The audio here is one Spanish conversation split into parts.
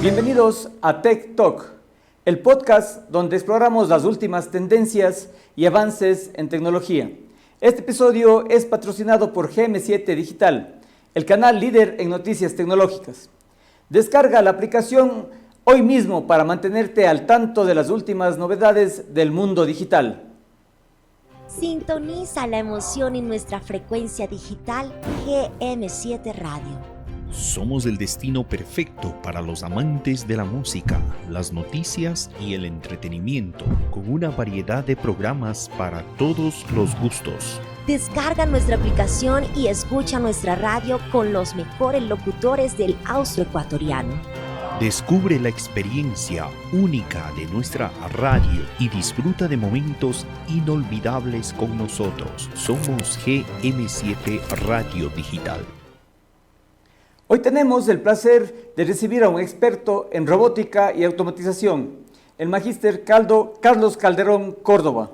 Bienvenidos a Tech Talk, el podcast donde exploramos las últimas tendencias y avances en tecnología. Este episodio es patrocinado por GM7 Digital, el canal líder en noticias tecnológicas. Descarga la aplicación hoy mismo para mantenerte al tanto de las últimas novedades del mundo digital. Sintoniza la emoción en nuestra frecuencia digital GM7 Radio. Somos el destino perfecto para los amantes de la música, las noticias y el entretenimiento, con una variedad de programas para todos los gustos. Descarga nuestra aplicación y escucha nuestra radio con los mejores locutores del austroecuatoriano. Descubre la experiencia única de nuestra radio y disfruta de momentos inolvidables con nosotros. Somos GM7 Radio Digital. Hoy tenemos el placer de recibir a un experto en robótica y automatización, el magíster Carlos Calderón Córdoba.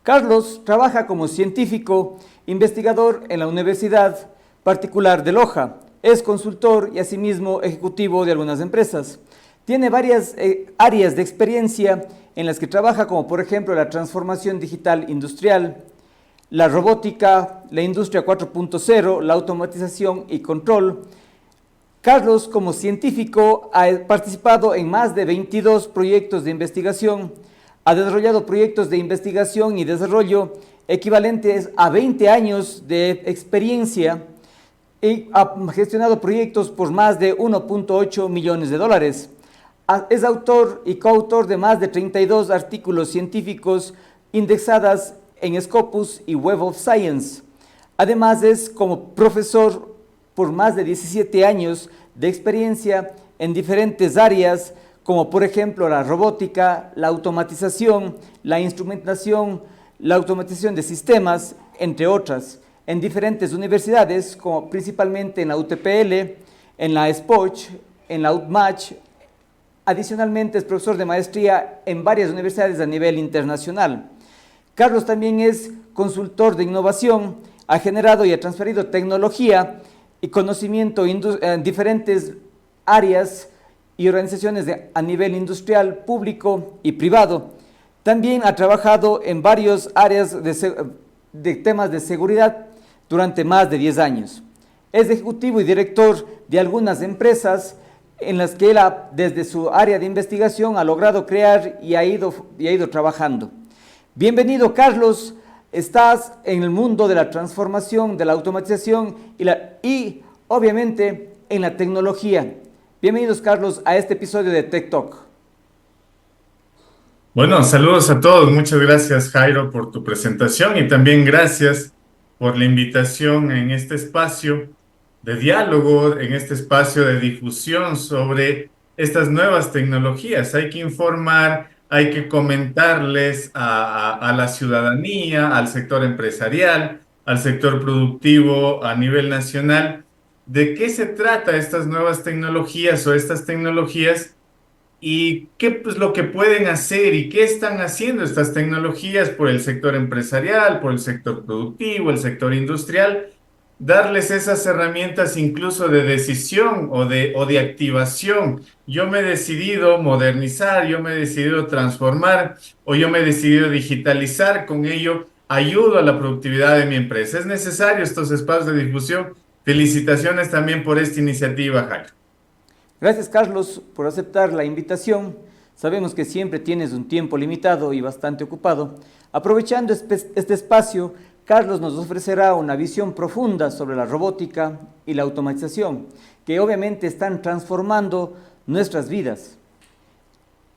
Carlos trabaja como científico, investigador en la Universidad Particular de Loja, es consultor y asimismo ejecutivo de algunas empresas. Tiene varias áreas de experiencia en las que trabaja, como por ejemplo la transformación digital industrial, la robótica, la industria 4.0, la automatización y control. Carlos, como científico, ha participado en más de 22 proyectos de investigación, ha desarrollado proyectos de investigación y desarrollo equivalentes a 20 años de experiencia y ha gestionado proyectos por más de 1.8 millones de dólares. Es autor y coautor de más de 32 artículos científicos indexadas en Scopus y Web of Science. Además, es como profesor por más de 17 años de experiencia en diferentes áreas, como por ejemplo la robótica, la automatización, la instrumentación, la automatización de sistemas, entre otras, en diferentes universidades, como principalmente en la UTPL, en la SPOCH, en la UTMACH. Adicionalmente es profesor de maestría en varias universidades a nivel internacional. Carlos también es consultor de innovación, ha generado y ha transferido tecnología y conocimiento en diferentes áreas y organizaciones a nivel industrial, público y privado. También ha trabajado en varias áreas de temas de seguridad durante más de 10 años. Es ejecutivo y director de algunas empresas en las que él desde su área de investigación ha logrado crear y ha ido trabajando. Bienvenido, Carlos. Estás en el mundo de la transformación, de la automatización y obviamente en la tecnología. Bienvenidos, Carlos, a este episodio de Tech Talk. Bueno, saludos a todos. Muchas gracias, Jairo, por tu presentación y también gracias por la invitación en este espacio de diálogo, en este espacio de difusión sobre estas nuevas tecnologías. Hay que informar, hay que comentarles a la ciudadanía, al sector empresarial, al sector productivo a nivel nacional, de qué se trata estas nuevas tecnologías o estas tecnologías y qué es lo que pueden hacer y qué están haciendo estas tecnologías por el sector empresarial, por el sector productivo, el sector industrial, darles esas herramientas incluso de decisión o de activación. Yo me he decidido modernizar, yo me he decidido transformar o yo me he decidido digitalizar, con ello ayudo a la productividad de mi empresa. Es necesario estos espacios de difusión. Felicitaciones también por esta iniciativa, Jairo. Gracias, Carlos, por aceptar la invitación. Sabemos que siempre tienes un tiempo limitado y bastante ocupado. Aprovechando este espacio, Carlos nos ofrecerá una visión profunda sobre la robótica y la automatización, que obviamente están transformando nuestras vidas.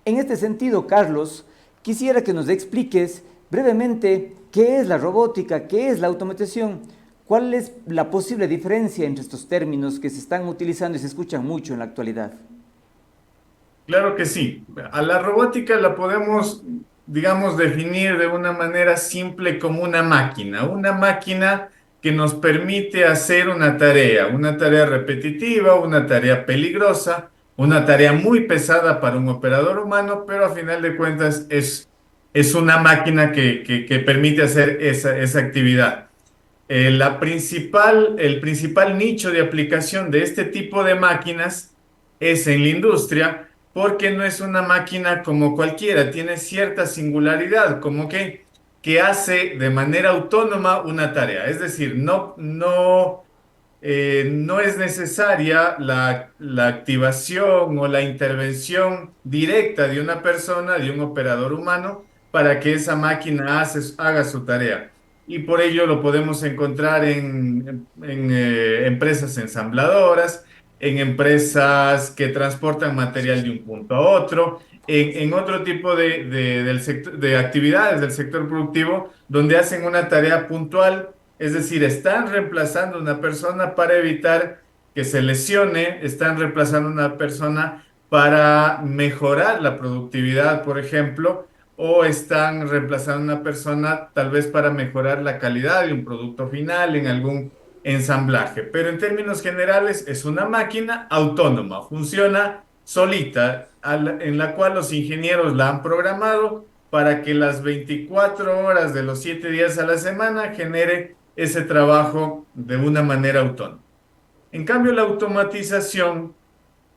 En este sentido, Carlos, quisiera que nos expliques brevemente qué es la robótica, qué es la automatización, cuál es la posible diferencia entre estos términos que se están utilizando y se escuchan mucho en la actualidad. Claro que sí. A la robótica la podemos, digamos, definir de una manera simple como una máquina que nos permite hacer una tarea repetitiva, una tarea peligrosa, una tarea muy pesada para un operador humano, pero a final de cuentas es una máquina que permite hacer esa actividad. El principal nicho de aplicación de este tipo de máquinas es en la industria, porque no es una máquina como cualquiera, tiene cierta singularidad, como que hace de manera autónoma una tarea. Es decir, no es necesaria la activación o la intervención directa de una persona, de un operador humano, para que esa máquina haga su tarea. Y por ello lo podemos encontrar en empresas ensambladoras, en empresas que transportan material de un punto a otro, en otro tipo de actividades del sector productivo donde hacen una tarea puntual, es decir, están reemplazando a una persona para evitar que se lesione, están reemplazando a una persona para mejorar la productividad, por ejemplo, o están reemplazando a una persona tal vez para mejorar la calidad de un producto final en algún ensamblaje. Pero en términos generales es una máquina autónoma, funciona solita, en la cual los ingenieros la han programado para que las 24 horas de los 7 días a la semana genere ese trabajo de una manera autónoma. En cambio, la automatización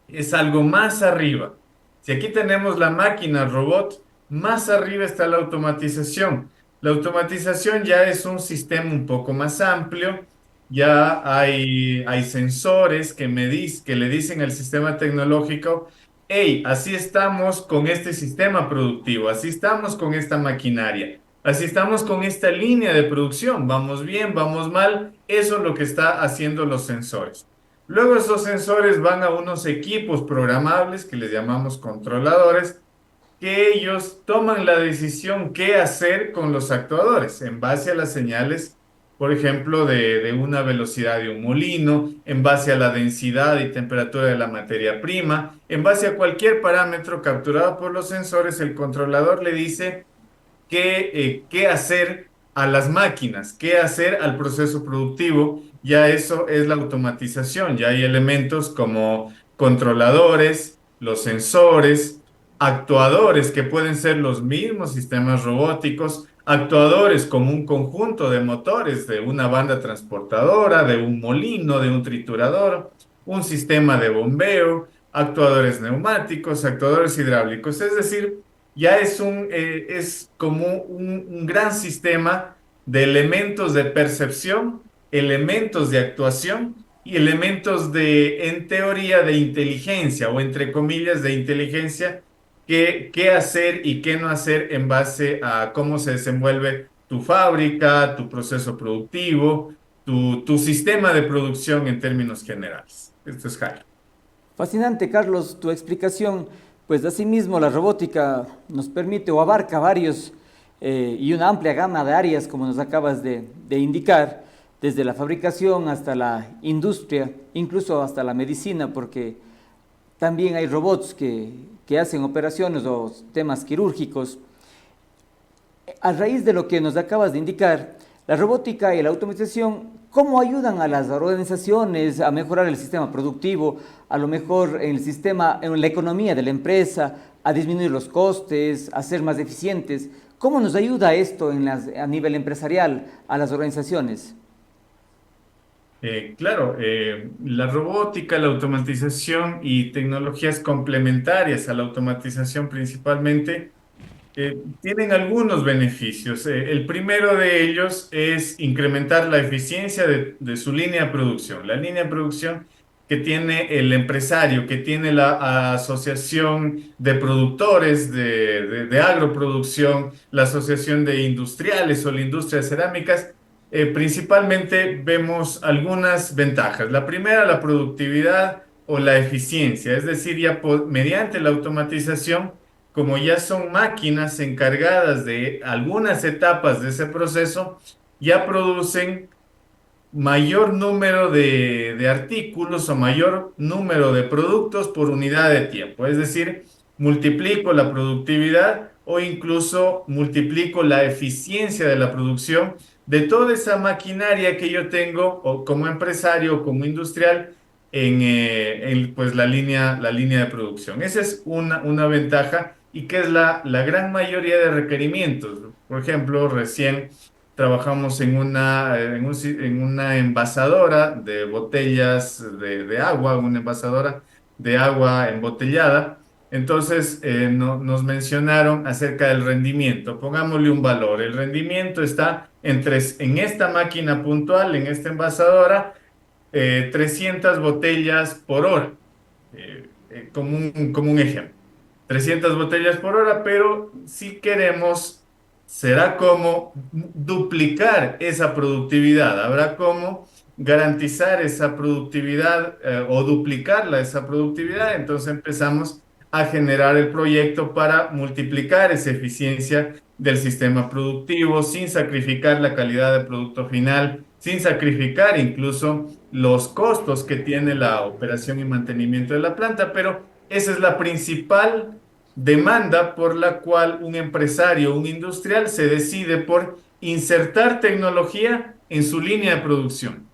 es algo más arriba. Si aquí tenemos la máquina robot, más arriba está la automatización. La automatización ya es un sistema un poco más amplio, ya hay sensores que le dicen al sistema tecnológico, hey, así estamos con este sistema productivo, así estamos con esta maquinaria, así estamos con esta línea de producción, vamos bien, vamos mal, eso es lo que está haciendo los sensores. Luego esos sensores van a unos equipos programables que les llamamos controladores, que ellos toman la decisión qué hacer con los actuadores en base a las señales, por ejemplo, de una velocidad de un molino, en base a la densidad y temperatura de la materia prima, en base a cualquier parámetro capturado por los sensores, el controlador le dice qué hacer a las máquinas, qué hacer al proceso productivo. Ya eso es la automatización. Ya hay elementos como controladores, los sensores, actuadores que pueden ser los mismos sistemas robóticos, actuadores como un conjunto de motores de una banda transportadora, de un molino, de un triturador, un sistema de bombeo, actuadores neumáticos, actuadores hidráulicos. Es decir, ya es como un gran sistema de elementos de percepción, elementos de actuación y elementos en teoría, de inteligencia o entre comillas de inteligencia, qué hacer y qué no hacer en base a cómo se desenvuelve tu fábrica, tu proceso productivo, tu sistema de producción en términos generales. Esto es Jairo. Fascinante, Carlos, tu explicación. Pues asimismo la robótica nos permite o abarca varios y una amplia gama de áreas, como nos acabas de indicar, desde la fabricación hasta la industria, incluso hasta la medicina, porque también hay robots que hacen operaciones o temas quirúrgicos. A raíz de lo que nos acabas de indicar, la robótica y la automatización, ¿cómo ayudan a las organizaciones a mejorar el sistema productivo, a lo mejor en el sistema, en la economía de la empresa, a disminuir los costes, a ser más eficientes? ¿Cómo nos ayuda esto a nivel empresarial a las organizaciones? Claro, la robótica, la automatización y tecnologías complementarias a la automatización principalmente tienen algunos beneficios. El primero de ellos es incrementar la eficiencia de su línea de producción. La línea de producción que tiene el empresario, que tiene la asociación de productores de agroproducción, la asociación de industriales o la industria de cerámicas. Principalmente vemos algunas ventajas. La primera, la productividad o la eficiencia, es decir, ya mediante la automatización, como ya son máquinas encargadas de algunas etapas de ese proceso, ya producen mayor número de artículos o mayor número de productos por unidad de tiempo. Es decir, multiplico la productividad o incluso multiplico la eficiencia de la producción de toda esa maquinaria que yo tengo o como empresario o como industrial pues la línea de producción. Esa es una ventaja y que es la gran mayoría de requerimientos. Por ejemplo, recién trabajamos en una envasadora de botellas de agua, una envasadora de agua embotellada. Entonces nos mencionaron acerca del rendimiento. Pongámosle un valor. El rendimiento está en esta máquina puntual, en esta envasadora, 300 botellas por hora, como un ejemplo. 300 botellas por hora, pero si queremos, será como duplicar esa productividad, habrá como garantizar esa productividad o duplicarla, esa productividad, entonces empezamos a generar el proyecto para multiplicar esa eficiencia del sistema productivo sin sacrificar la calidad del producto final, sin sacrificar incluso los costos que tiene la operación y mantenimiento de la planta, pero esa es la principal demanda por la cual un empresario, un industrial se decide por insertar tecnología en su línea de producción.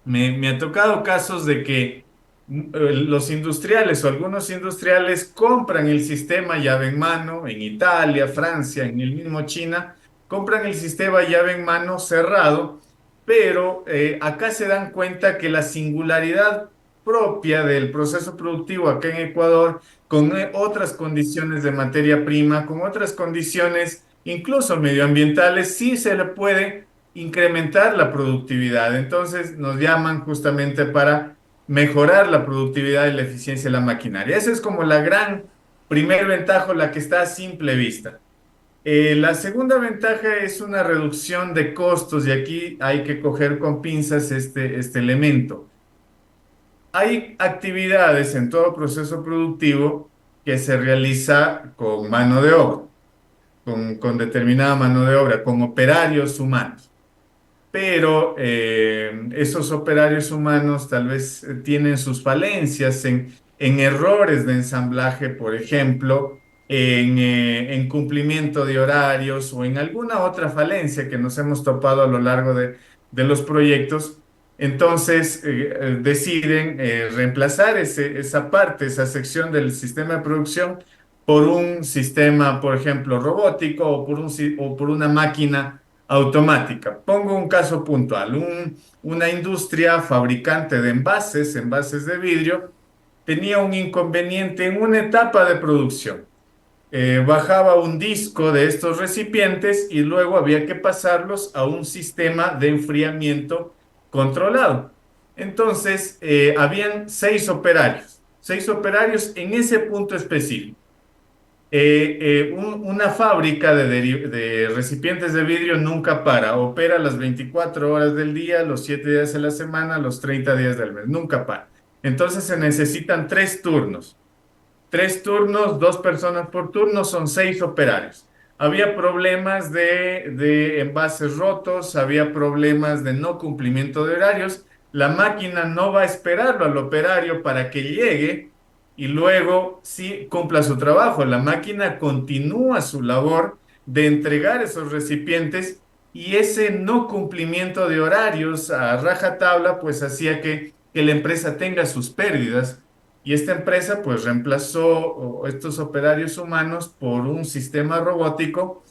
Me ha tocado casos de que los industriales o algunos industriales compran el sistema llave en mano en Italia, Francia, en el mismo China, compran el sistema llave en mano cerrado, pero acá se dan cuenta que la singularidad propia del proceso productivo acá en Ecuador, con otras condiciones de materia prima, con otras condiciones incluso medioambientales, sí se le puede incrementar la productividad. Entonces nos llaman justamente para mejorar la productividad y la eficiencia de la maquinaria. Esa es como la gran primer ventaja, la que está a simple vista. La segunda ventaja es una reducción de costos y aquí hay que coger con pinzas este elemento. Hay actividades en todo proceso productivo que se realiza con mano de obra, con determinada mano de obra, con operarios humanos, pero esos operarios humanos tal vez tienen sus falencias en errores de ensamblaje, por ejemplo, en cumplimiento de horarios o en alguna otra falencia que nos hemos topado a lo largo de los proyectos. Entonces deciden reemplazar esa parte, esa sección del sistema de producción por un sistema, por ejemplo, robótico o por una máquina automática. Pongo un caso puntual. Una industria fabricante de envases de vidrio, tenía un inconveniente en una etapa de producción. Bajaba un disco de estos recipientes y luego había que pasarlos a un sistema de enfriamiento controlado. Entonces, habían seis operarios en ese punto específico. Una fábrica de recipientes de vidrio nunca para, opera las 24 horas del día, los 7 días de la semana, los 30 días del mes, nunca para. Entonces se necesitan 3 turnos. 3 turnos, 2 personas por turno, son 6 operarios. Había problemas de envases rotos, había problemas de no cumplimiento de horarios. La máquina no va a esperarlo al operario para que llegue y luego sí cumpla su trabajo. La máquina continúa su labor de entregar esos recipientes y ese no cumplimiento de horarios a rajatabla pues hacía que la empresa tenga sus pérdidas. Y esta empresa pues reemplazó estos operarios humanos por un sistema robótico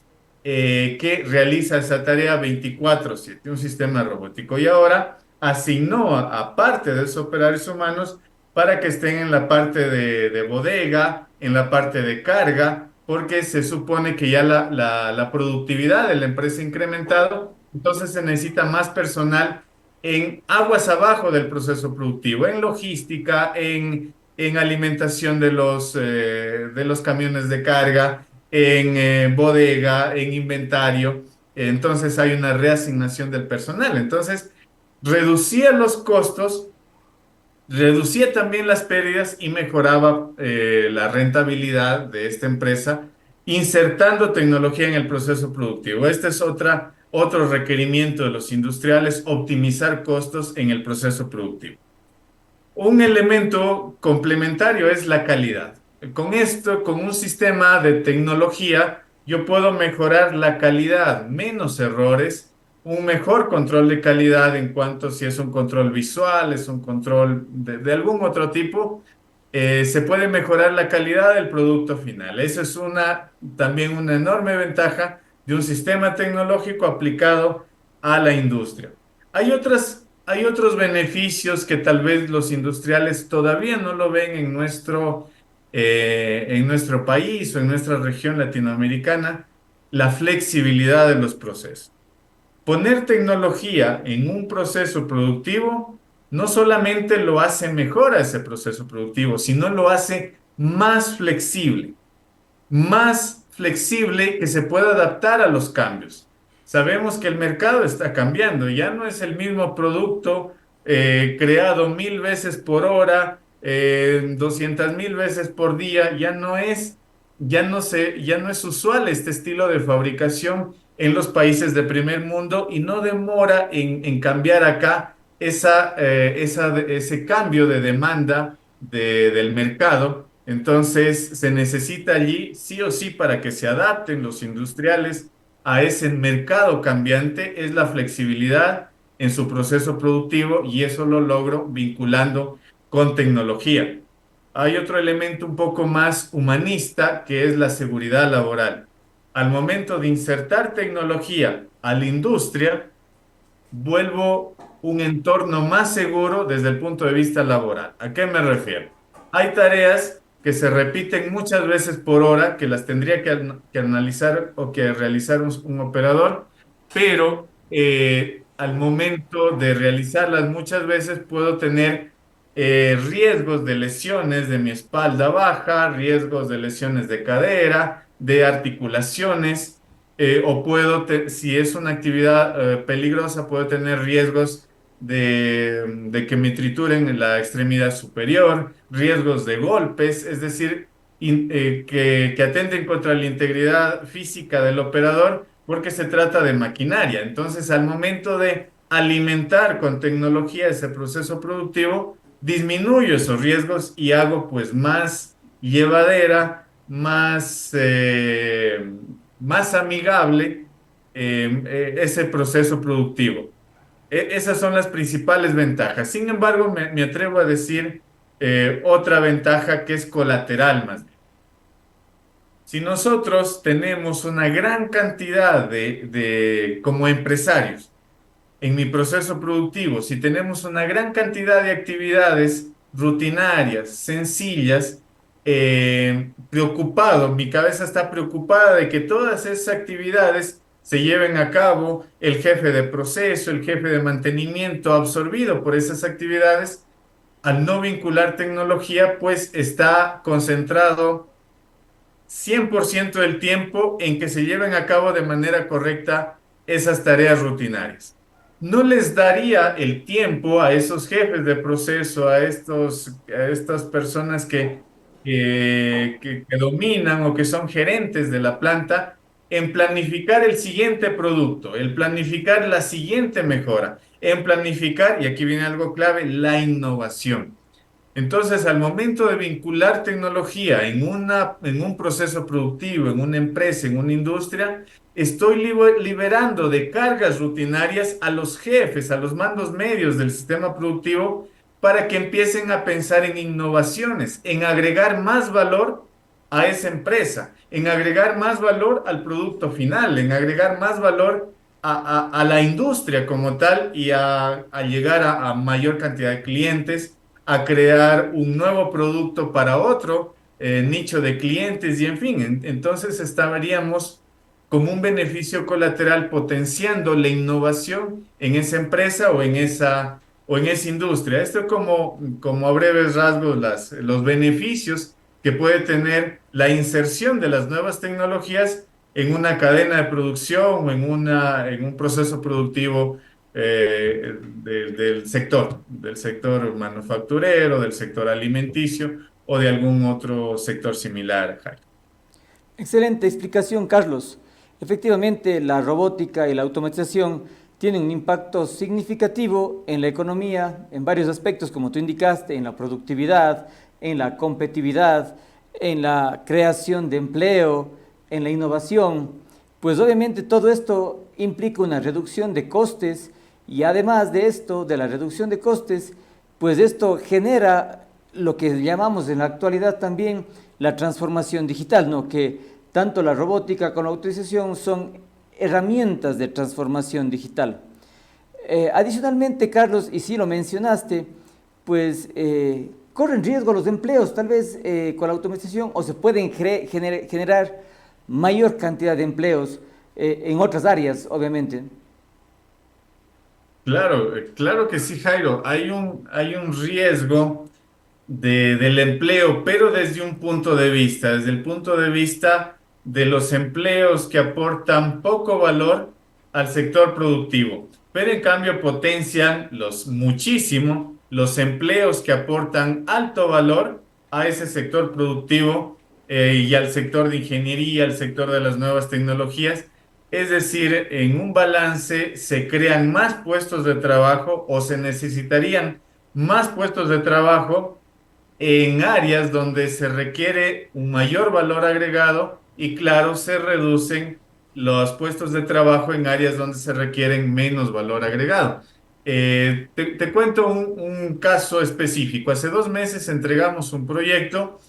que realiza esa tarea 24/7, un sistema robótico. Y ahora asignó a parte de esos operarios humanos para que estén en la parte de bodega, en la parte de carga, porque se supone que ya la productividad de la empresa ha incrementado, entonces se necesita más personal en aguas abajo del proceso productivo, en logística, en alimentación de los camiones de carga, en bodega, en inventario. Entonces hay una reasignación del personal. Entonces reducía los costos, reducía también las pérdidas y mejoraba la rentabilidad de esta empresa insertando tecnología en el proceso productivo. Este es otro requerimiento de los industriales, optimizar costos en el proceso productivo. Un elemento complementario es la calidad. Con esto, con un sistema de tecnología, yo puedo mejorar la calidad, menos errores, un mejor control de calidad en cuanto si es un control visual, es un control de algún otro tipo, se puede mejorar la calidad del producto final. Esa es también una enorme ventaja de un sistema tecnológico aplicado a la industria. Hay otros beneficios que tal vez los industriales todavía no lo ven en nuestro país o en nuestra región latinoamericana, la flexibilidad de los procesos. Poner tecnología en un proceso productivo no solamente lo hace mejor a ese proceso productivo, sino lo hace más flexible que se pueda adaptar a los cambios. Sabemos que el mercado está cambiando, ya no es el mismo producto creado 1000 veces por hora, 200.000 veces por día, ya no es usual este estilo de fabricación en los países de primer mundo y no demora en cambiar acá ese cambio de demanda del mercado. Entonces, se necesita allí sí o sí para que se adapten los industriales a ese mercado cambiante, es la flexibilidad en su proceso productivo y eso lo logro vinculando con tecnología. Hay otro elemento un poco más humanista que es la seguridad laboral. Al momento de insertar tecnología a la industria, vuelvo un entorno más seguro desde el punto de vista laboral. ¿A qué me refiero? Hay tareas que se repiten muchas veces por hora, que las tendría que analizar o que realizar un operador, pero al momento de realizarlas muchas veces puedo tener riesgos de lesiones de mi espalda baja, riesgos de lesiones de cadera, de articulaciones o si es una actividad peligrosa, puedo tener riesgos de que me trituren en la extremidad superior, riesgos de golpes, es decir, que atenten contra la integridad física del operador porque se trata de maquinaria. Entonces, al momento de alimentar con tecnología ese proceso productivo, disminuyo esos riesgos y hago pues más llevadera, más amigable ese proceso productivo. Esas son las principales ventajas. Sin embargo, me atrevo a decir otra ventaja que es colateral más bien. Si nosotros tenemos una gran cantidad como empresarios, en mi proceso productivo, si tenemos una gran cantidad de actividades rutinarias, sencillas, preocupado, mi cabeza está preocupada de que todas esas actividades se lleven a cabo, el jefe de proceso, el jefe de mantenimiento absorbido por esas actividades, al no vincular tecnología, pues está concentrado 100% del tiempo en que se lleven a cabo de manera correcta esas tareas rutinarias. No les daría el tiempo a esos jefes de proceso, a estas personas que dominan o que son gerentes de la planta, en planificar el siguiente producto, en planificar la siguiente mejora, en planificar, y aquí viene algo clave, la innovación. Entonces, al momento de vincular tecnología en un proceso productivo, en una empresa, en una industria, estoy liberando de cargas rutinarias a los jefes, a los mandos medios del sistema productivo, para que empiecen a pensar en innovaciones, en agregar más valor a esa empresa, en agregar más valor al producto final, en agregar más valor a la industria como tal y a llegar a mayor cantidad de clientes, a crear un nuevo producto para otro nicho de clientes y en fin, entonces estaríamos como un beneficio colateral potenciando la innovación en esa empresa o en esa industria. Esto es como a breves rasgos los beneficios que puede tener la inserción de las nuevas tecnologías en una cadena de producción o en un proceso productivo del sector manufacturero, del sector alimenticio o de algún otro sector similar, Jaime. Excelente explicación, Carlos. Efectivamente, la robótica y la automatización tienen un impacto significativo en la economía, en varios aspectos, como tú indicaste, en la productividad, en la competitividad, en la creación de empleo, en la innovación. Pues obviamente todo esto implica una reducción de costes y además de esto, de la reducción de costes, pues esto genera lo que llamamos en la actualidad también la transformación digital, ¿no? Que tanto la robótica como la automatización son herramientas de transformación digital. Adicionalmente, Carlos, y sí lo mencionaste, pues ¿corren riesgo los empleos tal vez con la automatización o se pueden generar mayor cantidad de empleos en otras áreas, obviamente? Claro, claro que sí, Jairo. Hay un riesgo del empleo, pero desde un punto de vista, desde el punto de vista de los empleos que aportan poco valor al sector productivo, pero en cambio potencian muchísimo los empleos que aportan alto valor a ese sector productivo y al sector de ingeniería, al sector de las nuevas tecnologías. Es decir, en un balance se crean más puestos de trabajo o se necesitarían más puestos de trabajo en áreas donde se requiere un mayor valor agregado y claro, se reducen los puestos de trabajo en áreas donde se requieren menos valor agregado. Te cuento un caso específico. Hace 2 meses entregamos un proyecto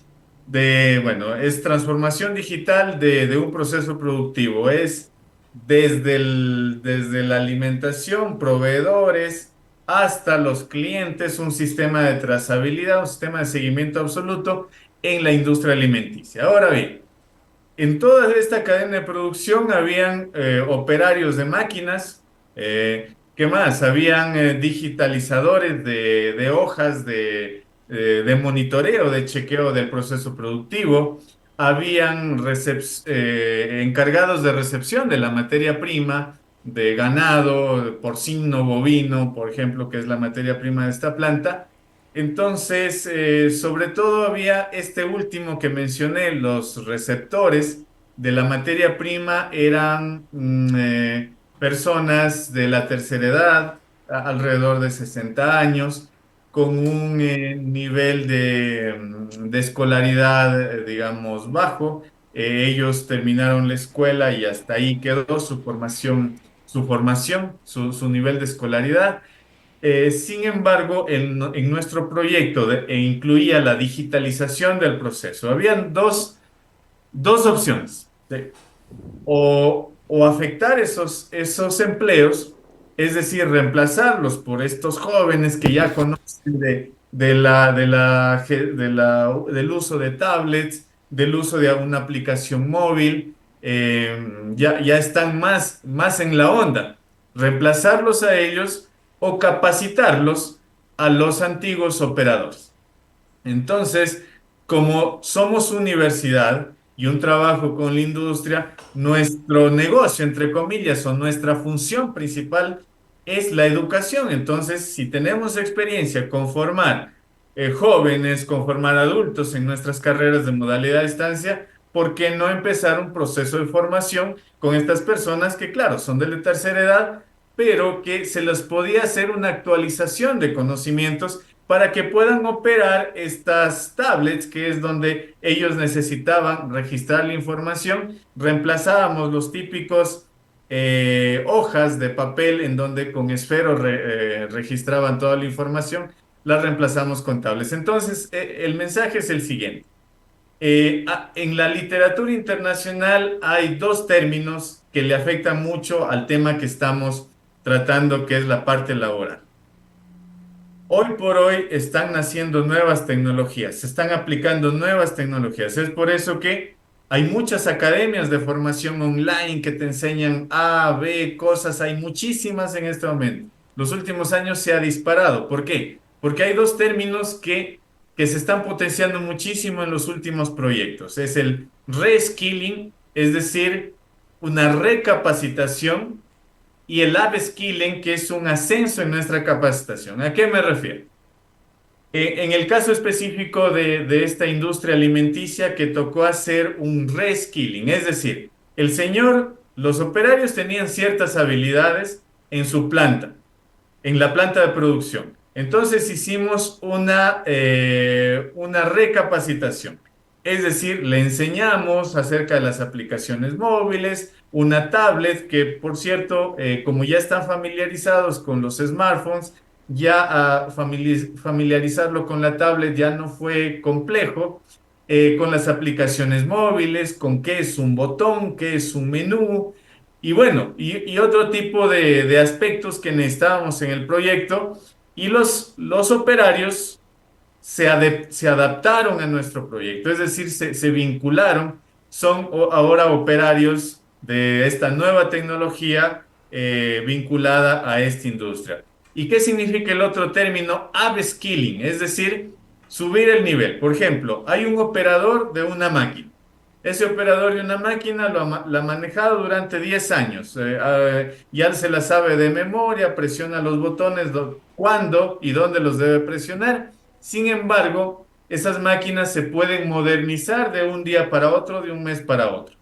bueno, es transformación digital de un proceso productivo. Es desde la alimentación, proveedores, hasta los clientes, un sistema de trazabilidad, un sistema de seguimiento absoluto en la industria alimenticia. Ahora bien, en toda esta cadena de producción habían operarios de máquinas, ¿qué más? Habían digitalizadores de hojas de monitoreo, de chequeo del proceso productivo, habían encargados de recepción de la materia prima, de ganado, de porcino, bovino, por ejemplo, que es la materia prima de esta planta. Entonces, sobre todo había este último que mencioné, los receptores de la materia prima eran personas de la tercera edad, alrededor de 60 años, con un nivel de escolaridad, digamos, bajo. Ellos terminaron la escuela y hasta ahí quedó su nivel de escolaridad. Sin embargo, en nuestro proyecto incluía la digitalización del proceso. Habían dos opciones, ¿sí? O afectar esos empleos, es decir, reemplazarlos por estos jóvenes que ya conocen del uso de tablets, del uso de una aplicación móvil, ya están más en la onda. Reemplazarlos a ellos o capacitarlos a los antiguos operadores. Entonces, como somos universidad y un trabajo con la industria, nuestro negocio, entre comillas, o nuestra función principal es la educación. Entonces, si tenemos experiencia con formar jóvenes, con formar adultos en nuestras carreras de modalidad a distancia, ¿por qué no empezar un proceso de formación con estas personas que, claro, son de la tercera edad, pero que se les podía hacer una actualización de conocimientos para que puedan operar estas tablets, que es donde ellos necesitaban registrar la información? Reemplazábamos los típicos hojas de papel en donde con esfero registraban toda la información, las reemplazamos con tablets. Entonces, el mensaje es el siguiente. En la literatura internacional hay dos términos que le afectan mucho al tema que estamos tratando, que es la parte laboral. Hoy por hoy están naciendo nuevas tecnologías, se están aplicando nuevas tecnologías. Es por eso que hay muchas academias de formación online que te enseñan A, B, cosas. Hay muchísimas en este momento. Los últimos años se ha disparado. ¿Por qué? Porque hay dos términos que se están potenciando muchísimo en los últimos proyectos. Es el reskilling, es decir, una recapacitación, y el upskilling, que es un ascenso en nuestra capacitación. ¿A qué me refiero? En el caso específico de esta industria alimenticia, que tocó hacer un reskilling, es decir, los operarios tenían ciertas habilidades en su planta, en la planta de producción. Entonces hicimos una recapacitación. Es decir, le enseñamos acerca de las aplicaciones móviles, una tablet que, por cierto, como ya están familiarizados con los smartphones, ya familiarizarlo con la tablet ya no fue complejo, con las aplicaciones móviles, con qué es un botón, qué es un menú, y bueno, y otro tipo de aspectos que necesitábamos en el proyecto, y los operarios se adaptaron a nuestro proyecto, es decir, se vincularon, son ahora operarios de esta nueva tecnología vinculada a esta industria. ¿Y qué significa el otro término? Upskilling, es decir, subir el nivel. Por ejemplo, hay un operador de una máquina. Ese operador de una máquina la ha manejado durante 10 años. Ya se la sabe de memoria, presiona los botones, cuándo y dónde los debe presionar. Sin embargo, esas máquinas se pueden modernizar de un día para otro, de un mes para otro.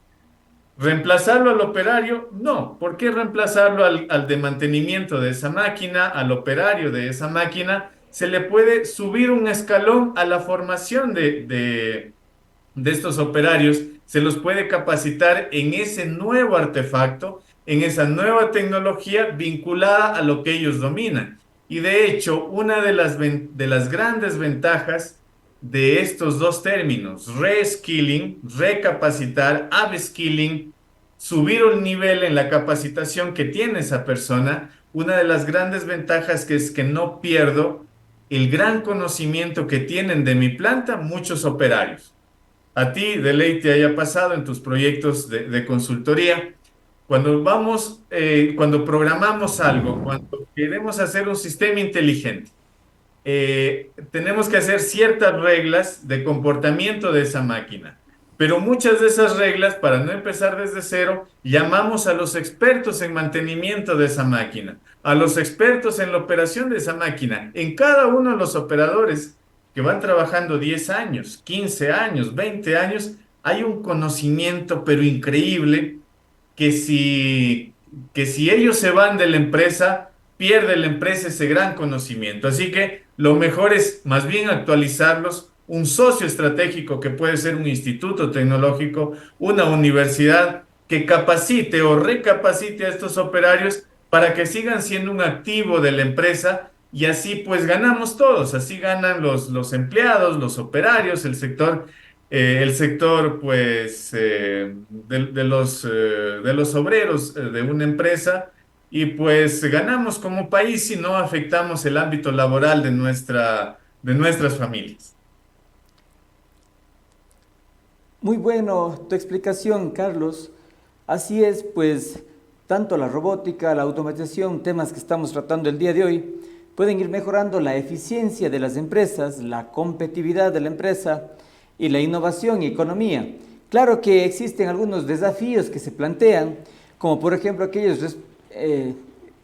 ¿Reemplazarlo al operario? No. ¿Por qué reemplazarlo al de mantenimiento de esa máquina, al operario de esa máquina? Se le puede subir un escalón a la formación de estos operarios, se los puede capacitar en ese nuevo artefacto, en esa nueva tecnología vinculada a lo que ellos dominan. Y de hecho, una de las grandes ventajas de estos dos términos, reskilling, recapacitar, upskilling, subir un nivel en la capacitación que tiene esa persona, una de las grandes ventajas que es que no pierdo el gran conocimiento que tienen de mi planta muchos operarios. A ti, de ley, te haya pasado en tus proyectos de consultoría. Cuando programamos algo, cuando queremos hacer un sistema inteligente, tenemos que hacer ciertas reglas de comportamiento de esa máquina. Pero muchas de esas reglas, para no empezar desde cero, llamamos a los expertos en mantenimiento de esa máquina, a los expertos en la operación de esa máquina. En cada uno de los operadores que van trabajando 10 años, 15 años, 20 años, hay un conocimiento, pero increíble, que si ellos se van de la empresa, pierde la empresa ese gran conocimiento. Así que lo mejor es más bien actualizarlos. Un socio estratégico que puede ser un instituto tecnológico, una universidad que capacite o recapacite a estos operarios para que sigan siendo un activo de la empresa y así pues ganamos todos, así ganan los empleados, los operarios, el sector pues de los obreros de una empresa y pues ganamos como país y no afectamos el ámbito laboral de nuestras familias. Muy bueno tu explicación, Carlos. Así es, pues, tanto la robótica, la automatización, temas que estamos tratando el día de hoy, pueden ir mejorando la eficiencia de las empresas, la competitividad de la empresa y la innovación y economía. Claro que existen algunos desafíos que se plantean, como por ejemplo aquellos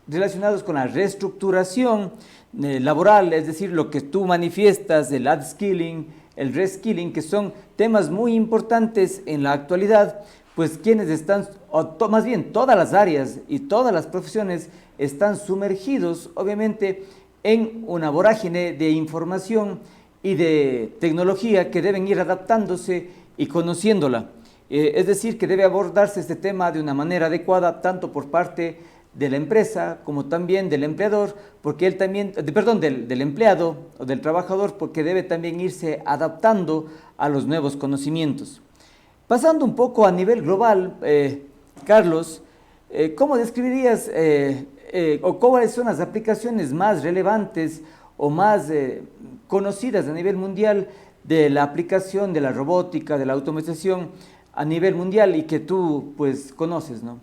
relacionados con la reestructuración laboral, es decir, lo que tú manifiestas, el upskilling, el reskilling, que son temas muy importantes en la actualidad, pues quienes están, más bien todas las áreas y todas las profesiones están sumergidos, obviamente, en una vorágine de información y de tecnología que deben ir adaptándose y conociéndola. Es decir, que debe abordarse este tema de una manera adecuada, tanto por parte de la empresa como también del empleador, porque él también, perdón, del empleado o del trabajador, porque debe también irse adaptando a los nuevos conocimientos. Pasando un poco a nivel global, Carlos, ¿cómo describirías o cuáles son las aplicaciones más relevantes o más conocidas a nivel mundial de la aplicación de la robótica, de la automatización a nivel mundial y que tú pues conoces, ¿no?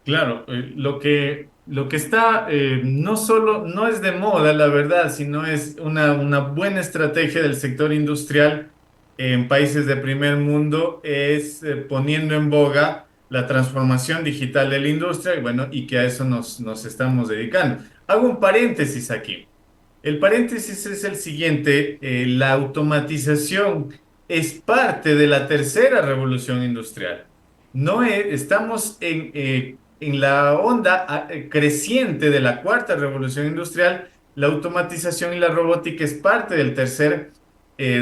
Claro, lo que está no es de moda, la verdad, sino es una buena estrategia del sector industrial en países de primer mundo, es poniendo en boga la transformación digital de la industria, y bueno, y que a eso nos estamos dedicando. Hago un paréntesis aquí. El paréntesis es el siguiente, la automatización es parte de la tercera revolución industrial. No estamos en la onda creciente de la cuarta revolución industrial. La automatización y la robótica es parte de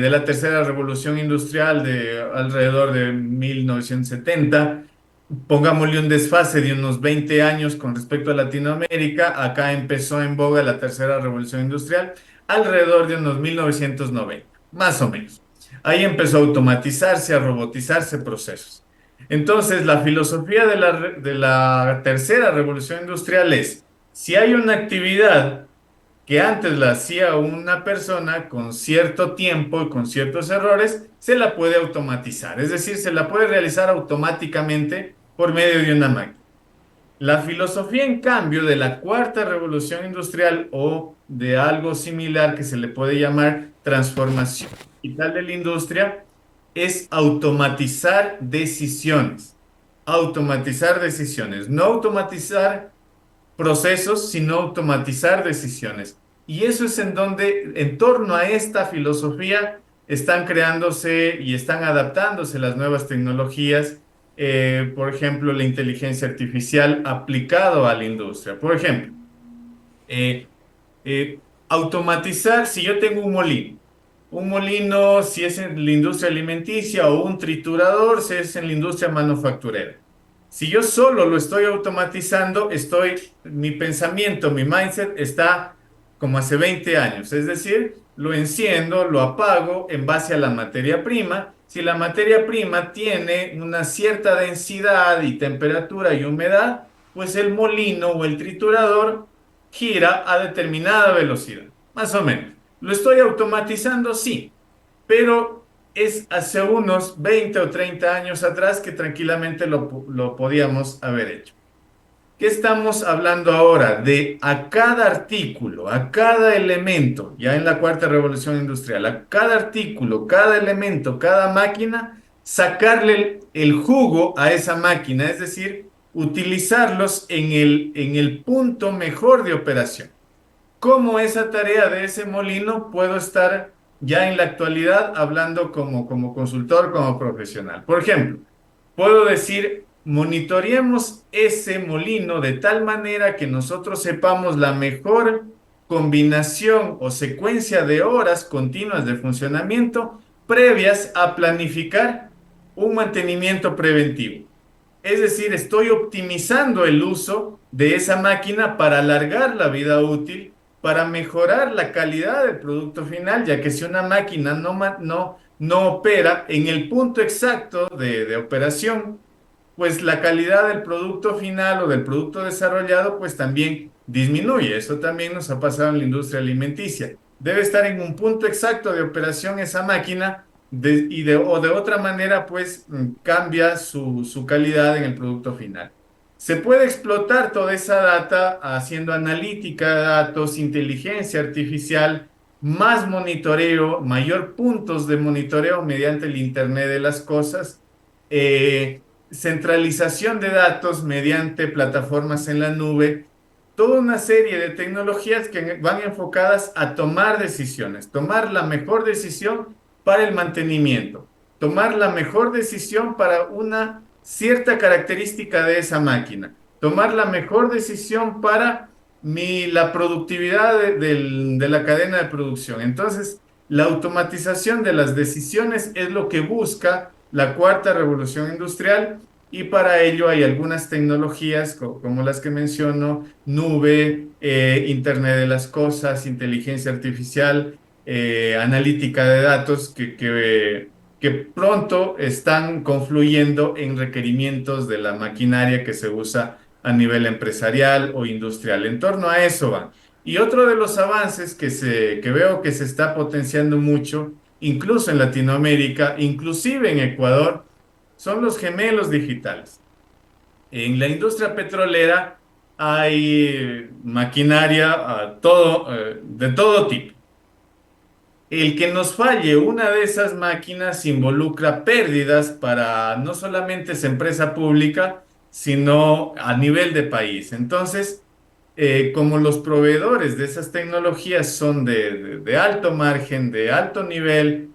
la tercera revolución industrial de alrededor de 1970. Pongámosle un desfase de unos 20 años con respecto a Latinoamérica. Acá empezó en boga la tercera revolución industrial alrededor de unos 1990, más o menos. Ahí empezó a automatizarse, a robotizarse procesos. Entonces, la filosofía de la tercera revolución industrial es, si hay una actividad que antes la hacía una persona con cierto tiempo y con ciertos errores, se la puede automatizar. Es decir, se la puede realizar automáticamente por medio de una máquina. La filosofía, en cambio, de la cuarta revolución industrial o de algo similar que se le puede llamar transformación digital de la industria es automatizar decisiones. Automatizar decisiones, no automatizar procesos, sino automatizar decisiones. Y eso es en donde, en torno a esta filosofía, están creándose y están adaptándose las nuevas tecnologías, por ejemplo, la inteligencia artificial aplicado a la industria. Por ejemplo, eh, automatizar, si yo tengo un molino si es en la industria alimenticia o un triturador si es en la industria manufacturera. Si yo solo lo estoy automatizando, mi pensamiento, mi mindset está como hace 20 años, es decir, lo enciendo, lo apago en base a la materia prima. Si la materia prima tiene una cierta densidad y temperatura y humedad, pues el molino o el triturador gira a determinada velocidad, más o menos. ¿Lo estoy automatizando? Sí, pero es hace unos 20 o 30 años atrás que tranquilamente lo podíamos haber hecho. ¿Qué estamos hablando ahora? De a cada artículo, a cada elemento, ya en la cuarta revolución industrial, a cada artículo, cada elemento, cada máquina, sacarle el jugo a esa máquina, es decir, utilizarlos en el punto mejor de operación. ¿Cómo esa tarea de ese molino puedo estar ya en la actualidad hablando como consultor, como profesional? Por ejemplo, puedo decir, monitoreemos ese molino de tal manera que nosotros sepamos la mejor combinación o secuencia de horas continuas de funcionamiento previas a planificar un mantenimiento preventivo. Es decir, estoy optimizando el uso de esa máquina para alargar la vida útil, para mejorar la calidad del producto final, ya que si una máquina no opera en el punto exacto de operación, pues la calidad del producto final o del producto desarrollado, pues también disminuye. Eso también nos ha pasado en la industria alimenticia. Debe estar en un punto exacto de operación esa máquina o de otra manera, pues cambia su calidad en el producto final. Se puede explotar toda esa data haciendo analítica de datos, inteligencia artificial, más monitoreo, mayor puntos de monitoreo mediante el Internet de las cosas, centralización de datos mediante plataformas en la nube, toda una serie de tecnologías que van enfocadas a tomar decisiones, tomar la mejor decisión para el mantenimiento, tomar la mejor decisión para una cierta característica de esa máquina, tomar la mejor decisión para la productividad de la cadena de producción. Entonces, la automatización de las decisiones es lo que busca la cuarta revolución industrial y para ello hay algunas tecnologías como las que menciono, nube, Internet de las cosas, inteligencia artificial, analítica de datos que pronto están confluyendo en requerimientos de la maquinaria que se usa a nivel empresarial o industrial. En torno a eso va. Y otro de los avances que veo que se está potenciando mucho, incluso en Latinoamérica, inclusive en Ecuador, son los gemelos digitales. En la industria petrolera hay maquinaria de todo tipo. El que nos falle una de esas máquinas involucra pérdidas para no solamente esa empresa pública, sino a nivel de país. Entonces, como los proveedores de esas tecnologías son de alto margen, de alto nivel,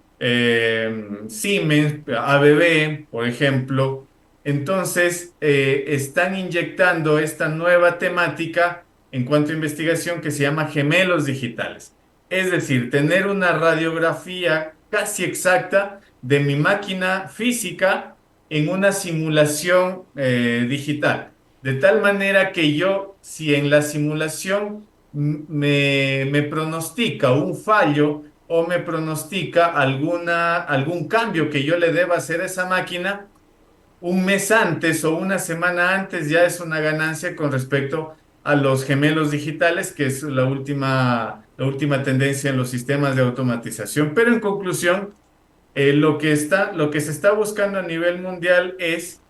Siemens, ABB, por ejemplo, entonces están inyectando esta nueva temática en cuanto a investigación que se llama gemelos digitales. Es decir, tener una radiografía casi exacta de mi máquina física en una simulación digital. De tal manera que yo, si en la simulación me pronostica un fallo o me pronostica algún cambio que yo le deba hacer a esa máquina, un mes antes o una semana antes ya es una ganancia con respecto a los gemelos digitales, que es la última tendencia en los sistemas de automatización. Pero en conclusión, lo que se está buscando a nivel mundial es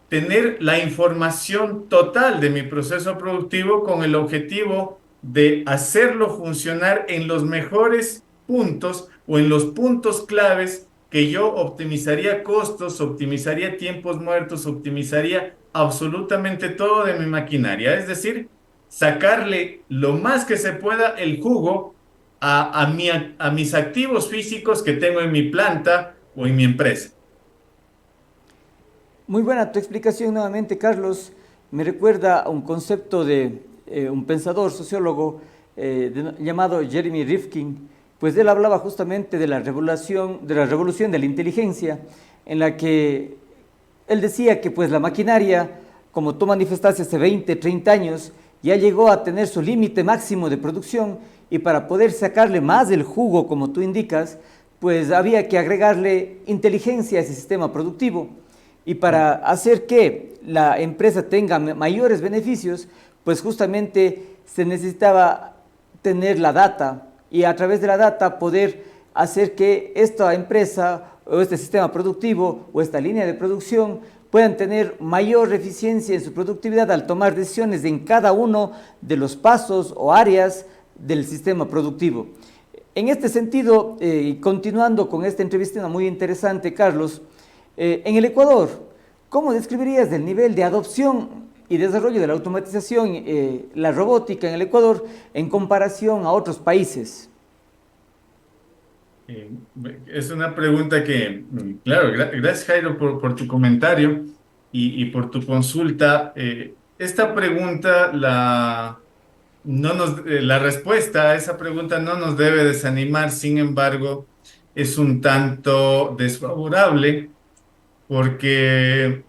tener la información total de mi proceso productivo con el objetivo de hacerlo funcionar en los mejores puntos o en los puntos claves que yo optimizaría costos, optimizaría tiempos muertos, optimizaría absolutamente todo de mi maquinaria. Es decir, sacarle lo más que se pueda el jugo a mis activos físicos que tengo en mi planta o en mi empresa. Muy buena tu explicación nuevamente, Carlos. Me recuerda a un concepto de un pensador, sociólogo llamado Jeremy Rifkin, pues él hablaba justamente de la revolución de la inteligencia, en la que él decía que pues la maquinaria, como tú manifestaste hace 20, 30 años, ya llegó a tener su límite máximo de producción y para poder sacarle más del jugo, como tú indicas, pues había que agregarle inteligencia a ese sistema productivo. Y para hacer que la empresa tenga mayores beneficios, pues justamente se necesitaba tener la data y a través de la data poder hacer que esta empresa o este sistema productivo o esta línea de producción puedan tener mayor eficiencia en su productividad al tomar decisiones en cada uno de los pasos o áreas del sistema productivo. En este sentido, continuando con esta entrevista muy interesante, Carlos, en el Ecuador, ¿cómo describirías el nivel de adopción y desarrollo de la automatización, la robótica en el Ecuador en comparación a otros países? Eh, es una pregunta que, claro, gracias Jairo por tu comentario y por tu consulta. Esta pregunta, la respuesta a esa pregunta no nos debe desanimar, sin embargo, es un tanto desfavorable porque,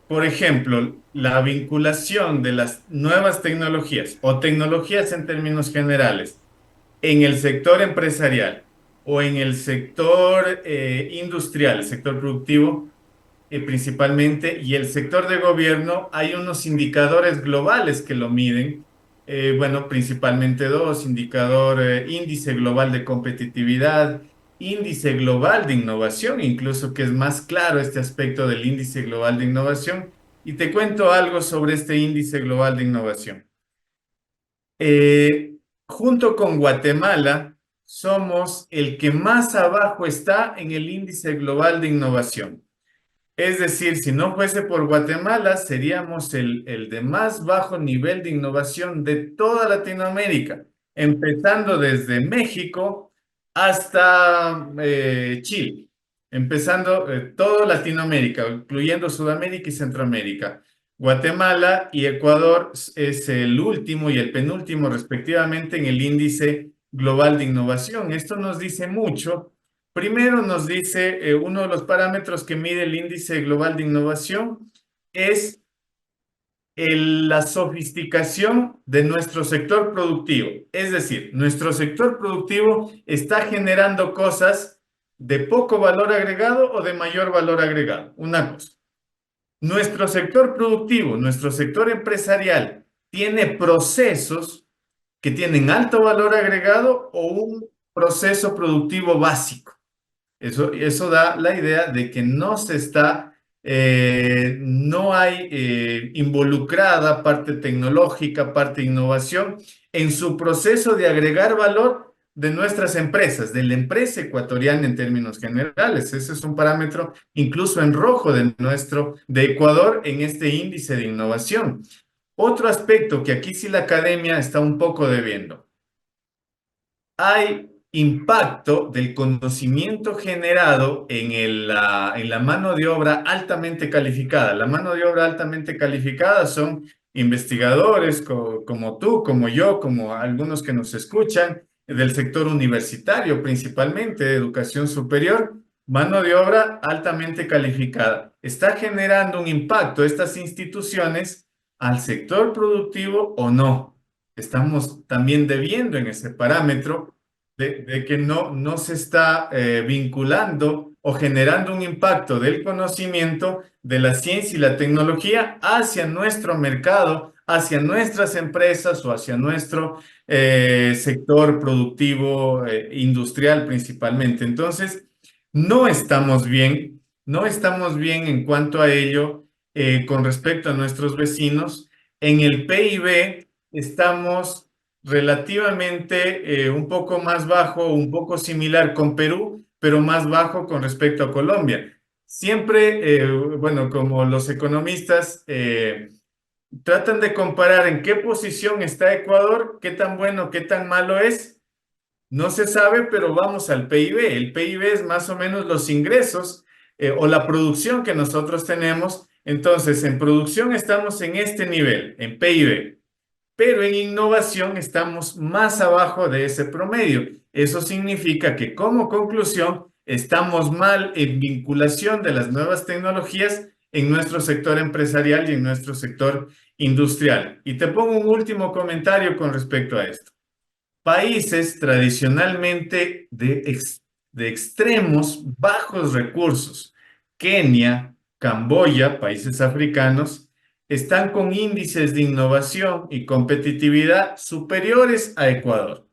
por ejemplo, la vinculación de las nuevas tecnologías o tecnologías en términos generales en el sector empresarial o en el sector industrial, el sector productivo principalmente, y el sector de gobierno, hay unos indicadores globales que lo miden. Bueno, principalmente dos: indicador índice global de competitividad, índice global de innovación, incluso, que es más claro este aspecto del índice global de innovación. Y te cuento algo sobre este índice global de innovación. Eh, Junto con Guatemala, somos el que más abajo está en el índice global de innovación. Es decir, si no fuese por Guatemala, seríamos el de más bajo nivel de innovación de toda Latinoamérica, empezando desde México hasta Chile, empezando toda Latinoamérica, incluyendo Sudamérica y Centroamérica. Guatemala y Ecuador es el último y el penúltimo, respectivamente, en el índice global de innovación. Esto nos dice mucho. Primero nos dice, uno de los parámetros que mide el índice global de innovación es la sofisticación de nuestro sector productivo. Es decir, nuestro sector productivo está generando cosas de poco valor agregado o de mayor valor agregado. Una cosa. Nuestro sector productivo, nuestro sector empresarial, tiene procesos que tienen alto valor agregado o un proceso productivo básico. Eso da la idea de que no hay involucrada parte tecnológica, parte innovación en su proceso de agregar valor de nuestras empresas, de la empresa ecuatoriana en términos generales. Ese es un parámetro incluso en rojo de Ecuador en este índice de innovación. Otro aspecto que aquí sí la academia está un poco debiendo. Hay impacto del conocimiento generado en la mano de obra altamente calificada. La mano de obra altamente calificada son investigadores como tú, como yo, como algunos que nos escuchan, del sector universitario principalmente, de educación superior. Mano de obra altamente calificada. ¿Está generando un impacto estas instituciones al sector productivo o no? Estamos también debiendo en ese parámetro de que no se está vinculando o generando un impacto del conocimiento de la ciencia y la tecnología hacia nuestro mercado, hacia nuestras empresas o hacia nuestro sector productivo industrial principalmente. Entonces, no estamos bien, no estamos bien en cuanto a ello con respecto a nuestros vecinos. En el PIB estamos relativamente un poco más bajo, un poco similar con Perú, pero más bajo con respecto a Colombia. Siempre, bueno, como los economistas tratan de comparar en qué posición está Ecuador, qué tan bueno, qué tan malo es, no se sabe, pero vamos al PIB. El PIB es más o menos los ingresos o la producción que nosotros tenemos. Entonces, en producción estamos en este nivel, en PIB, pero en innovación estamos más abajo de ese promedio. Eso significa que como conclusión estamos mal en vinculación de las nuevas tecnologías en nuestro sector empresarial y en nuestro sector industrial. Y te pongo un último comentario con respecto a esto. Países tradicionalmente de extremos bajos recursos, Kenia, Camboya, países africanos, están con índices de innovación y competitividad superiores a Ecuador.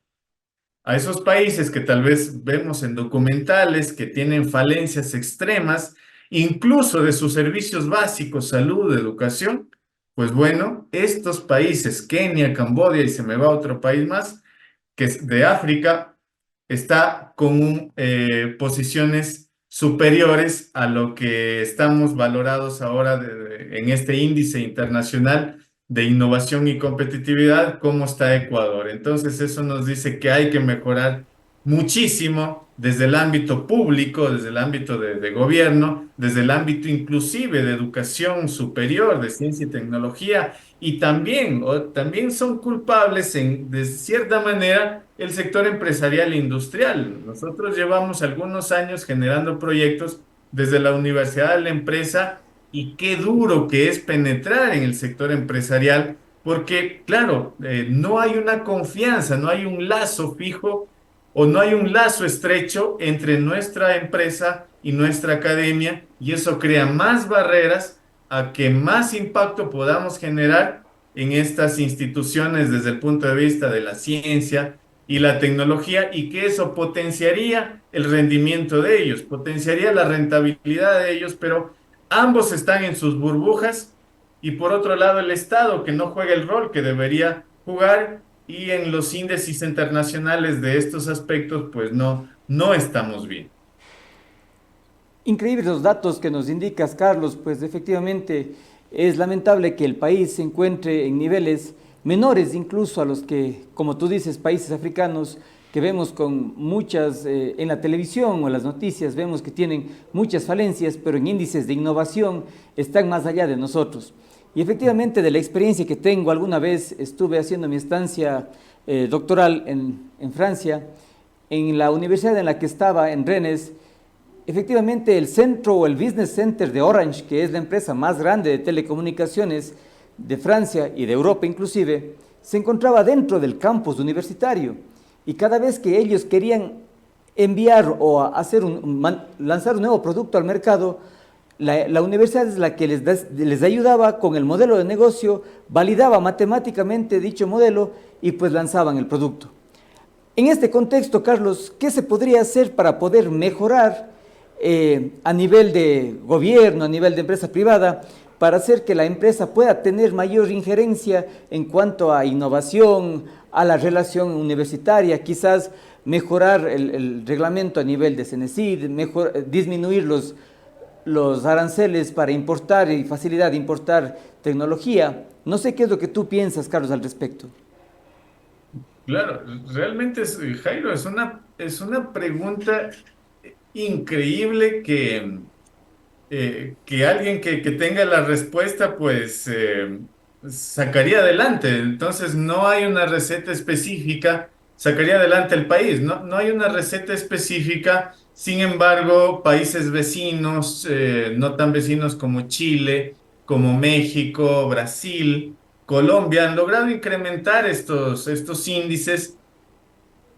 A esos países que tal vez vemos en documentales que tienen falencias extremas, incluso de sus servicios básicos, salud, educación, pues bueno, estos países, Kenia, Camboya y se me va otro país más, que es de África, está con posiciones superiores a lo que estamos valorados ahora en este índice internacional de innovación y competitividad, cómo está Ecuador. Entonces, eso nos dice que hay que mejorar muchísimo desde el ámbito público, desde el ámbito de gobierno, desde el ámbito inclusive de educación superior, de ciencia y tecnología, y también son culpables de cierta manera el sector empresarial e industrial. Nosotros llevamos algunos años generando proyectos desde la universidad a la empresa y qué duro que es penetrar en el sector empresarial porque, claro, no hay una confianza, no hay un lazo fijo o no hay un lazo estrecho entre nuestra empresa y nuestra academia y eso crea más barreras a que más impacto podamos generar en estas instituciones desde el punto de vista de la ciencia y la tecnología y que eso potenciaría el rendimiento de ellos, potenciaría la rentabilidad de ellos, pero ambos están en sus burbujas y por otro lado el Estado que no juega el rol que debería jugar y en los índices internacionales de estos aspectos pues no estamos bien. Increíbles los datos que nos indicas, Carlos, pues efectivamente es lamentable que el país se encuentre en niveles menores incluso a los que, como tú dices, países africanos que vemos con muchas, en la televisión o en las noticias, vemos que tienen muchas falencias, pero en índices de innovación están más allá de nosotros. Y efectivamente, de la experiencia que tengo, alguna vez estuve haciendo mi estancia doctoral en Francia, en la universidad en la que estaba, en Rennes. Efectivamente, el centro o el business center de Orange, que es la empresa más grande de telecomunicaciones de Francia y de Europa inclusive, se encontraba dentro del campus universitario. Y cada vez que ellos querían enviar o lanzar un nuevo producto al mercado, la universidad es la que les ayudaba con el modelo de negocio, validaba matemáticamente dicho modelo y pues lanzaban el producto. En este contexto, Carlos, ¿qué se podría hacer para poder mejorar a nivel de gobierno, a nivel de empresa privada, para hacer que la empresa pueda tener mayor injerencia en cuanto a innovación, a la relación universitaria, quizás mejorar el reglamento a nivel de CENESID, disminuir los aranceles para importar y facilidad de importar tecnología? No sé qué es lo que tú piensas, Carlos, al respecto. Claro, realmente, Jairo, es una pregunta increíble que alguien que tenga la respuesta, pues sacaría adelante. Entonces, no hay una receta específica, sacaría adelante el país. No hay una receta específica. Sin embargo, países vecinos, no tan vecinos como Chile, como México, Brasil, Colombia, han logrado incrementar estos índices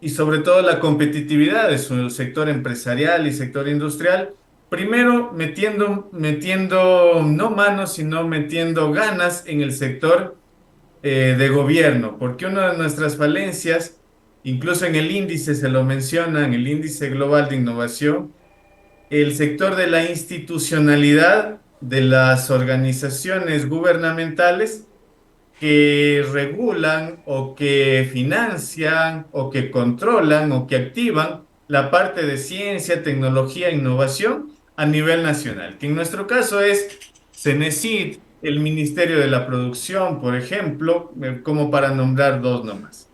y sobre todo la competitividad de su sector empresarial y sector industrial. Primero, metiendo no manos, sino metiendo ganas en el sector de gobierno, porque una de nuestras falencias, incluso en el índice se lo menciona, en el índice global de innovación, el sector de la institucionalidad de las organizaciones gubernamentales que regulan o que financian o que controlan o que activan la parte de ciencia, tecnología e innovación a nivel nacional, que en nuestro caso es CENESID, el Ministerio de la Producción, por ejemplo, como para nombrar dos nomás.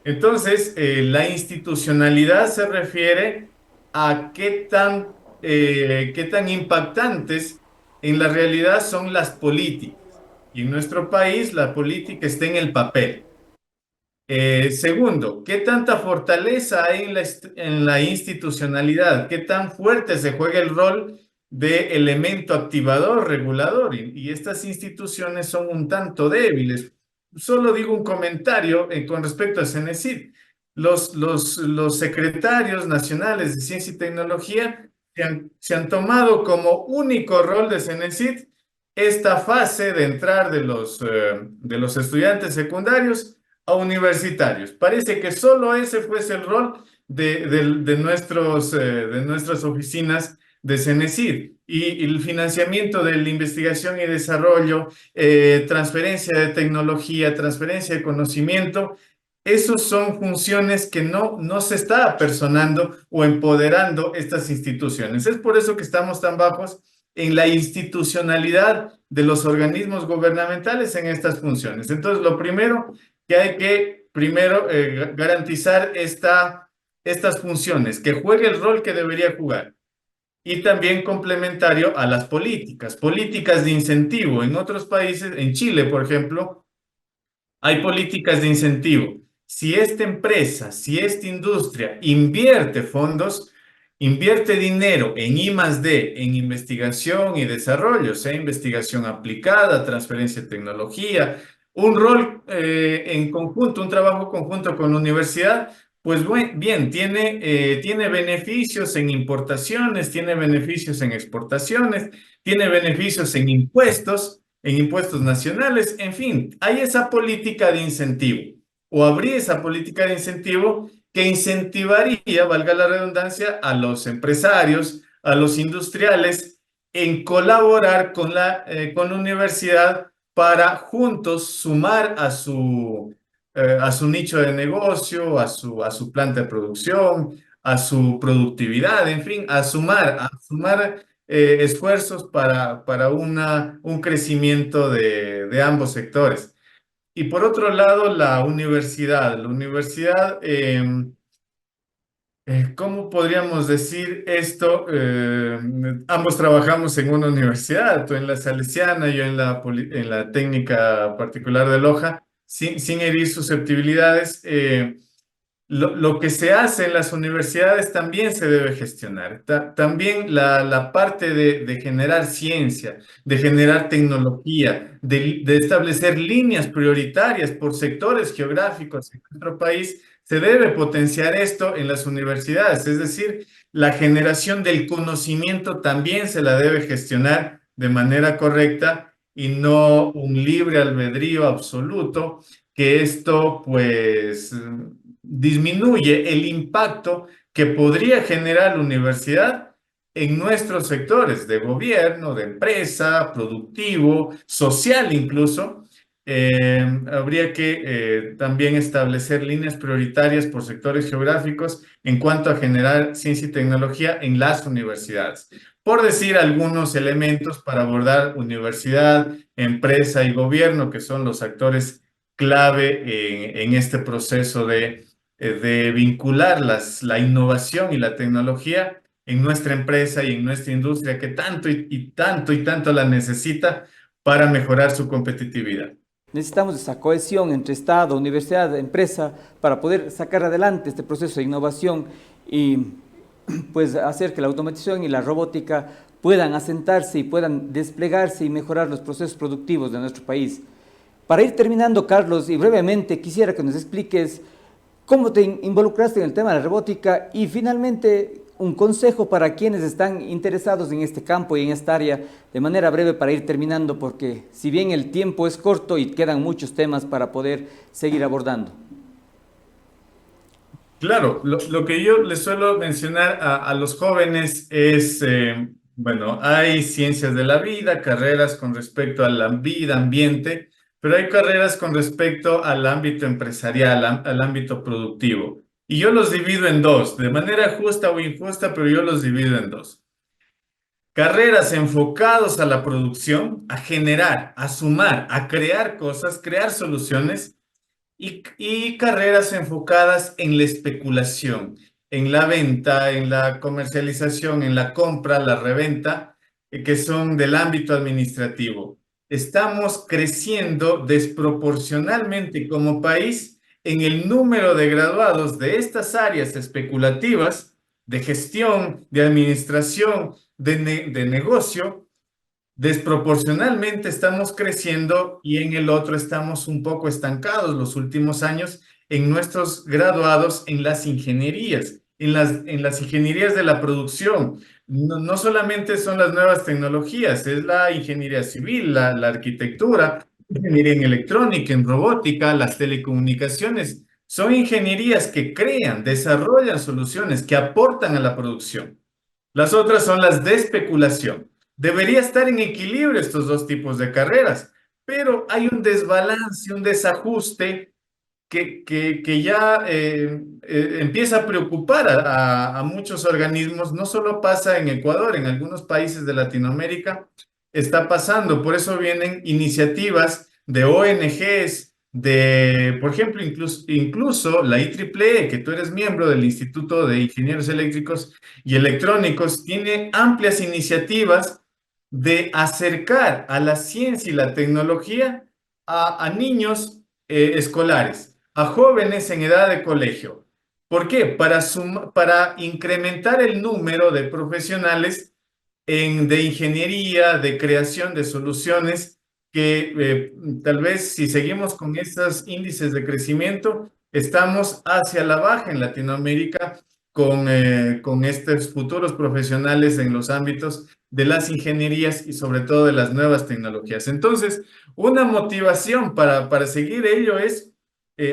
Entonces, la institucionalidad se refiere a qué tan impactantes en la realidad son las políticas. Y en nuestro país la política está en el papel. Segundo, ¿qué tanta fortaleza hay en la institucionalidad? ¿Qué tan fuerte se juega el rol de elemento activador, regulador? Y estas instituciones son un tanto débiles. Solo digo un comentario con respecto a CENESID. Los secretarios nacionales de ciencia y tecnología se han tomado como único rol de CENESID esta fase de entrar de los estudiantes secundarios a universitarios. Parece que solo ese fuese el rol de nuestras oficinas de CENESID y el financiamiento de la investigación y desarrollo, transferencia de tecnología, transferencia de conocimiento. Esos son funciones que no se está apersonando o empoderando estas instituciones. Es por eso que estamos tan bajos en la institucionalidad de los organismos gubernamentales en estas funciones. Entonces, lo primero que hay que garantizar estas funciones, que juegue el rol que debería jugar. Y también complementario a las políticas de incentivo. En otros países, en Chile, por ejemplo, hay políticas de incentivo. Si esta empresa, si esta industria invierte fondos, invierte dinero en I+D, en investigación y desarrollo, sea investigación aplicada, transferencia de tecnología, un rol en conjunto, un trabajo conjunto con la universidad, pues bien, tiene beneficios en importaciones, tiene beneficios en exportaciones, tiene beneficios en impuestos nacionales, en fin, hay esa política de incentivo o habría esa política de incentivo que incentivaría, valga la redundancia, a los empresarios, a los industriales en colaborar con la universidad para juntos sumar a su nicho de negocio, a su planta de producción, a su productividad, en fin, a sumar esfuerzos para un crecimiento de ambos sectores. Y por otro lado, ¿cómo podríamos decir esto? Ambos trabajamos en una universidad, tú en la Salesiana, yo en la técnica particular de Loja, sin herir susceptibilidades. Lo que se hace en las universidades también se debe gestionar. También la parte de generar ciencia, de generar tecnología, de establecer líneas prioritarias por sectores geográficos en nuestro país, se debe potenciar esto en las universidades. Es decir, la generación del conocimiento también se la debe gestionar de manera correcta y no un libre albedrío absoluto, que esto pues disminuye el impacto que podría generar la universidad en nuestros sectores de gobierno, de empresa, productivo, social incluso. Habría que también establecer líneas prioritarias por sectores geográficos en cuanto a generar ciencia y tecnología en las universidades. Por decir algunos elementos para abordar universidad, empresa y gobierno, que son los actores clave en este proceso de vincular la innovación y la tecnología en nuestra empresa y en nuestra industria que tanto y tanto y tanto la necesita para mejorar su competitividad. Necesitamos esa cohesión entre Estado, universidad, empresa, para poder sacar adelante este proceso de innovación y pues hacer que la automatización y la robótica puedan asentarse y puedan desplegarse y mejorar los procesos productivos de nuestro país. Para ir terminando, Carlos, y brevemente quisiera que nos expliques cómo te involucraste en el tema de la robótica y finalmente un consejo para quienes están interesados en este campo y en esta área, de manera breve para ir terminando, porque si bien el tiempo es corto y quedan muchos temas para poder seguir abordando. Claro, lo que yo les suelo mencionar a los jóvenes es, bueno, hay ciencias de la vida, carreras con respecto a la vida, ambiente, pero hay carreras con respecto al ámbito empresarial, al ámbito productivo. Y yo los divido en dos, de manera justa o injusta, pero yo los divido en dos. Carreras enfocadas a la producción, a generar, a sumar, a crear cosas, crear soluciones, y carreras enfocadas en la especulación, en la venta, en la comercialización, en la compra, la reventa, que son del ámbito administrativo. Estamos creciendo desproporcionalmente como país en el número de graduados de estas áreas especulativas, de gestión, de administración, de negocio. Desproporcionalmente estamos creciendo y en el otro estamos un poco estancados los últimos años en nuestros graduados en las ingenierías, en las ingenierías de la producción. No solamente son las nuevas tecnologías, es la ingeniería civil, la arquitectura, ingeniería en electrónica, en robótica, las telecomunicaciones. Son ingenierías que crean, desarrollan soluciones que aportan a la producción. Las otras son las de especulación. Debería estar en equilibrio estos dos tipos de carreras, pero hay un desbalance, un desajuste que ya empieza a preocupar a muchos organismos. No solo pasa en Ecuador, en algunos países de Latinoamérica está pasando. Por eso vienen iniciativas de ONGs, por ejemplo, incluso la IEEE, que tú eres miembro del Instituto de Ingenieros Eléctricos y Electrónicos, tiene amplias iniciativas de acercar a la ciencia y la tecnología a niños escolares, a jóvenes en edad de colegio. ¿Por qué? Para incrementar el número de profesionales de ingeniería, de creación de soluciones, que tal vez si seguimos con estos índices de crecimiento, estamos hacia la baja en Latinoamérica con estos futuros profesionales en los ámbitos de las ingenierías y sobre todo de las nuevas tecnologías. Entonces, una motivación para seguir ello es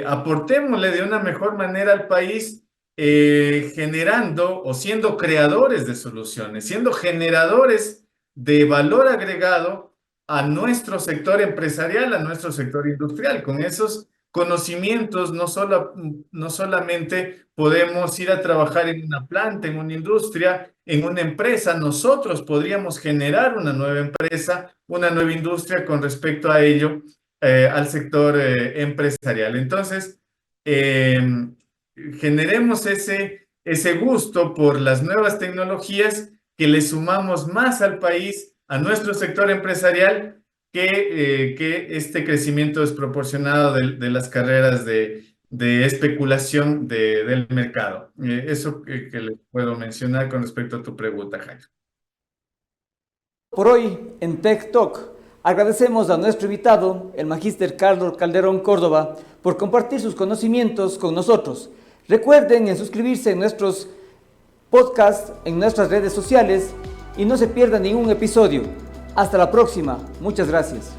aportémosle de una mejor manera al país, generando o siendo creadores de soluciones, siendo generadores de valor agregado a nuestro sector empresarial, a nuestro sector industrial. Con esos conocimientos no solamente podemos ir a trabajar en una planta, en una industria, en una empresa. Nosotros podríamos generar una nueva empresa, una nueva industria con respecto a ello, al sector empresarial. Entonces, generemos ese gusto por las nuevas tecnologías, que le sumamos más al país, a nuestro sector empresarial, que este crecimiento desproporcionado de las carreras de especulación del mercado. Eso que les puedo mencionar con respecto a tu pregunta, Jairo. Por hoy, en Tech Talk, agradecemos a nuestro invitado, el magíster Carlos Calderón Córdoba, por compartir sus conocimientos con nosotros. Recuerden en suscribirse en nuestros podcasts, en nuestras redes sociales, y no se pierdan ningún episodio. Hasta la próxima. Muchas gracias.